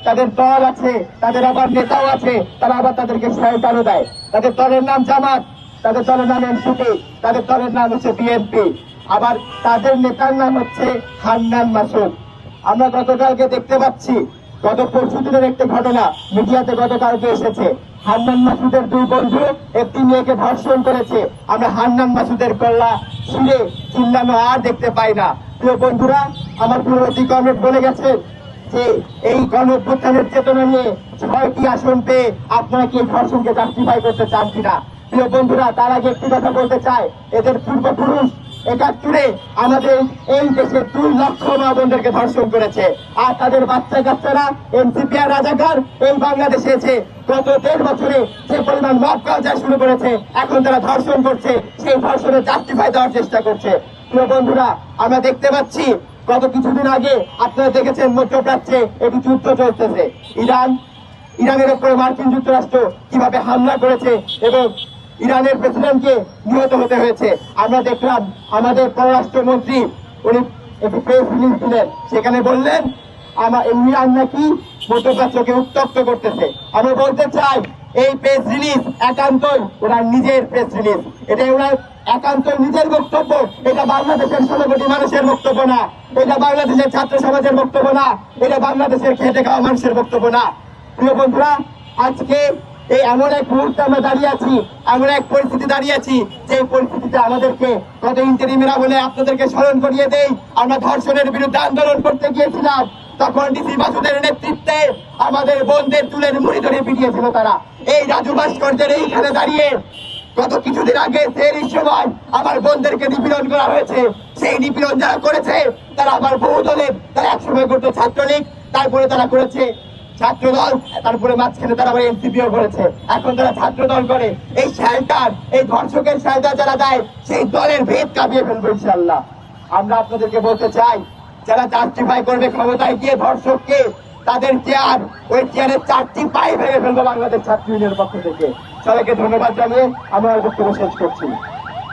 তাদের দল আছে, তাদের আবার নেতাও আছে, তারা আবার তাদেরকে সহায়তাও দেয়। তাদের দলের নাম জামাত, তাদের দলের নাম এনসিপি, তাদের দলের নাম হচ্ছে বিএনপি, আবার তাদের নেতার নাম হচ্ছে হান্নান মাসুদ। আমরা গতকালকে দেখতে পাচ্ছি, গত পরশু দিনের একটি ঘটনা মিডিয়াতে গতকালকে এসেছে, হান্নান মাসুদের দুই বন্ধু একটি মেয়েকে ধর্ষণ করেছে। আমরা হান্নান মাসুদের কল্লা সুরে চিল্লানো আর দেখতে পাই না। প্রিয় বন্ধুরা, আমার পূর্ববর্তী কমরেড বলে গেছে যে এই গণঅভ্যুত্থানের চেতনা নিয়ে 6টি আসন পেয়ে আপনারা কি ধর্ষণকে জাস্টিফাই করতে চান কিনা? প্রিয় বন্ধুরা, তার আগে একটি কথা বলতে চাই, এদের পূর্বপুরুষ 71-এ আমাদের এই দেশে 2 লক্ষ মা বোনদেরকে ধর্ষণ করেছে, আর তাদের বাচ্চা কাচ্চারা এনসিপি আর রাজাকার এই বাংলাদেশে এসে গত 1.5 বছরে যে পরিমাণ মব কালচার শুরু করেছে, এখন তারা ধর্ষণ করছে, সেই ধর্ষণের জাস্টিফাই দেওয়ার চেষ্টা করছে। প্রিয় বন্ধুরা, আমরা দেখতে পাচ্ছি গত কিছুদিন আগে আপনারা দেখেছেন মধ্যপ্রাচ্যে একটি যুদ্ধ চলতেছে। ইরানের উপরে মার্কিন যুক্তরাষ্ট্র কিভাবে হামলা করেছে এবং ইরানের প্রেসিডেন্টকে নিহত হতে হয়েছে। আমরা দেখলাম আমাদের পররাষ্ট্রমন্ত্রী উনি একটি প্রেস রিলিজ দিলেন, সেখানে বললেন ইরান নাকি মধ্যপ্রাচ্যকে উত্তপ্ত করতেছে। আমরা বলতে চাই এই প্রেস রিলিজ একান্তই ওনার নিজের প্রেস রিলিজ, এটা ওনার একান্ত নিজের বক্তব্য, এটা বাংলাদেশের 16 কোটি মানুষের বক্তব্য না, এটা বাংলাদেশের ছাত্র সমাজের বক্তব্য না, এটা বাংলাদেশের খেটে খাওয়া মানুষের বক্তব্য না। প্রিয় বন্ধুরা, আজকে এই এমন এক মুহূর্তে আমরা দাঁড়িয়ে আছি, এমন এক পরিস্থিতি দাঁড়িয়ে আছি, যে পরিস্থিতিতে আমাদেরকে গত ইন্টারিমেরা বলে আপনাদেরকে স্মরণ করিয়ে দেই, আমরা ধর্ষণের বিরুদ্ধে আন্দোলন করতে গিয়েছিলাম, তখন ডিসি মাসুদের নেতৃত্বে আমাদের বোনদের চুলের মুড়ি ধরে পিটিয়েছিল তারা। এই রাজু ভাস্কর্যের এইখানে দাঁড়িয়ে গত কিছুদিন আগে সেই সময় আমার বোনদেরকে নিপীড়ন করা হয়েছে। সেই নিপীড়ন যারা করেছে তারা আবার বহু দলের, তারা একসময় করতো ছাত্রলীগ, তারপরে তারা করেছে ছাত্রদল, তারপরে মাঝখানে তারা আবার এনসিপিও করেছে, এখন তারা ছাত্র দল করে। এই শেল্টার, এই ধর্ষকের শেল্টার যারা দেয়, সেই দলের ভেদ কাঁপিয়ে ফেলবো ইনশাআল্লাহ। আমরা আপনাদেরকে বলতে চাই, যারা জাস্টিফাই করবে ক্ষমতায় গিয়ে ধর্ষককে, তাদের চেয়ার, ওই চেয়ারের 4টি পায়ে ভেঙে ফেলবো বাংলাদেশ ছাত্র ইউনিয়নের পক্ষ থেকে। সবাইকে ধন্যবাদ জানিয়ে আমার বক্তব্য শেষ করছি।